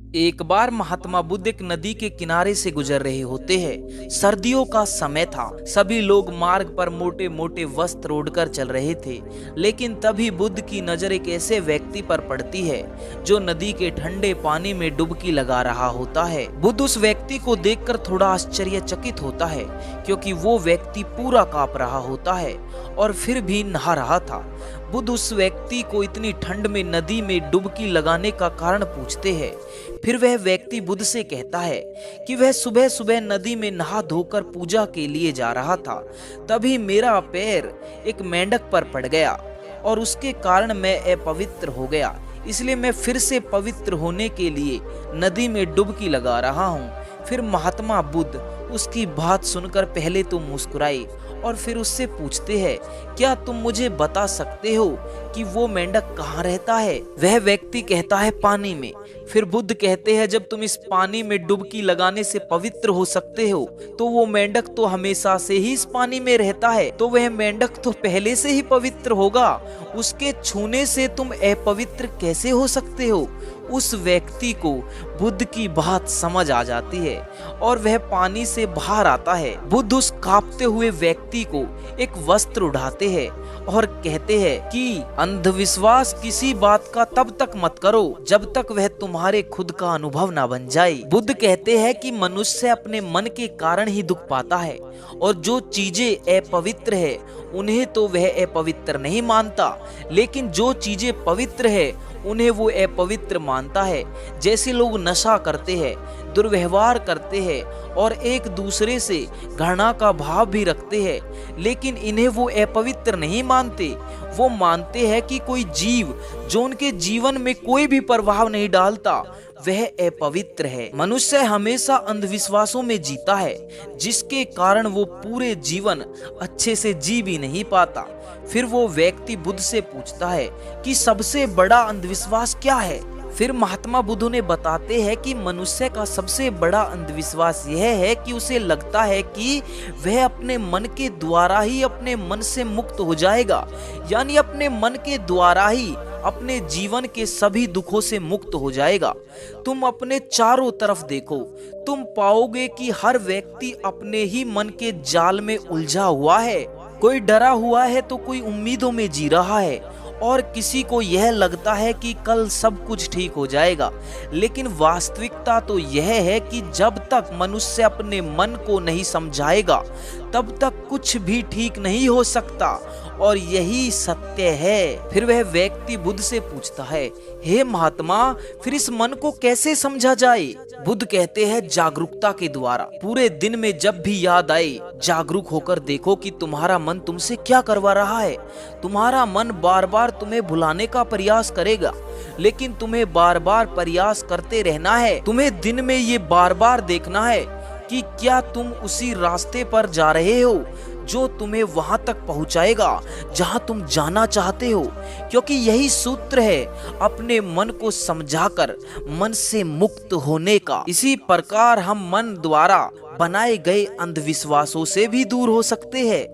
एक बार महात्मा बुद्ध एक नदी के किनारे से गुजर रहे होते हैं। सर्दियों का समय था। सभी लोग मार्ग पर मोटे मोटे वस्त्र ओढ़कर चल रहे थे। लेकिन तभी बुद्ध की नजर एक ऐसे व्यक्ति पर पड़ती है जो नदी के ठंडे पानी में डुबकी लगा रहा होता है। बुद्ध उस व्यक्ति को देखकर थोड़ा आश्चर्यचकित होता है, क्योंकि वो व्यक्ति पूरा कांप रहा होता है और फिर भी नहा रहा था। बुद्ध उस व्यक्ति को इतनी ठंड में नदी में डुबकी लगाने का कारण पूछते हैं। फिर वह व्यक्ति बुद्ध से कहता है कि वह सुबह सुबह नदी में नहा धोकर पूजा के लिए जा रहा था। तभी मेरा पैर एक मेंढक पर पड़ गया और उसके कारण मैं अपवित्र हो गया। इसलिए मैं फिर से पवित्र होने के लिए नदी में डुबकी लगा रहा हूँ। फिर महात्मा बुद्ध उसकी बात सुनकर पहले तो मुस्कुराए और फिर उससे पूछते हैं, क्या तुम मुझे बता सकते हो कि वो मेंढक कहाँ रहता है? वह व्यक्ति कहता है, पानी में। फिर बुद्ध कहते हैं, जब तुम इस पानी में डुबकी लगाने से पवित्र हो सकते हो तो वो मेंढक तो हमेशा से ही इस पानी में रहता है, तो वह मेंढक तो पहले से ही पवित्र होगा। उसके छूने से तुम अपवित्र कैसे हो सकते हो? उस व्यक्ति को बुद्ध की बात समझ आ जाती है और वह पानी से बाहर आता है। बुद्ध उस कांपते हुए व्यक्ति को एक वस्त्र उड़ाते हैं और कहते हैं कि अंधविश्वास किसी बात का तब तक मत करो जब तक वह तुम्हारे खुद का अनुभव ना बन जाए। बुद्ध कहते हैं कि मनुष्य अपने मन के कारण ही दुख पाता है और जो चीजें अपवित्र है उन्हें तो वह अपवित्र नहीं मानता, लेकिन जो चीजें पवित्र है उन्हें वो अपवित्र मानता है। जैसे लोग नशा करते हैं, दुर्व्यवहार करते हैं और एक दूसरे से घृणा का भाव भी रखते हैं, लेकिन इन्हें वो अपवित्र नहीं मानते। वो मानते हैं कि कोई जीव जो उनके जीवन में कोई भी प्रभाव नहीं डालता वह अपवित्र है। मनुष्य हमेशा अंधविश्वासों में जीता है, जिसके कारण वो पूरे जीवन अच्छे से जी भी नहीं पाता। फिर वो व्यक्ति बुद्ध से पूछता है कि सबसे बड़ा अंधविश्वास क्या है? फिर महात्मा बुद्ध ने बताते हैं कि मनुष्य का सबसे बड़ा अंधविश्वास यह है कि उसे लगता है कि वह अपने मन के द्वारा ही अपने मन से मुक्त हो जाएगा, यानी अपने मन के द्वारा ही अपने जीवन के सभी दुखों से मुक्त हो जाएगा। तुम अपने चारों तरफ देखो, तुम पाओगे कि हर व्यक्ति अपने ही मन के जाल में उलझा हुआ है। कोई डरा हुआ है तो कोई उम्मीदों में जी रहा है और किसी को यह लगता है कि कल सब कुछ ठीक हो जाएगा। लेकिन वास्तविकता तो यह है कि जब तक मनुष्य अपने मन को नहीं समझाएगा तब तक कुछ भी ठीक नहीं हो सकता, और यही सत्य है। फिर वह व्यक्ति बुद्ध से पूछता है, हे महात्मा, फिर इस मन को कैसे समझा जाए? बुद्ध कहते हैं, जागरूकता के द्वारा। पूरे दिन में जब भी याद आए जागरूक होकर देखो कि तुम्हारा मन तुमसे क्या करवा रहा है। तुम्हारा मन बार बार तुम्हें भुलाने का प्रयास करेगा, लेकिन तुम्हें बार बार प्रयास करते रहना है। तुम्हें दिन में ये बार बार देखना है कि क्या तुम उसी रास्ते पर जा रहे हो जो तुम्हें वहां तक पहुंचाएगा जहां तुम जाना चाहते हो, क्योंकि यही सूत्र है अपने मन को समझाकर मन से मुक्त होने का। इसी प्रकार हम मन द्वारा बनाए गए अंधविश्वासों से भी दूर हो सकते हैं।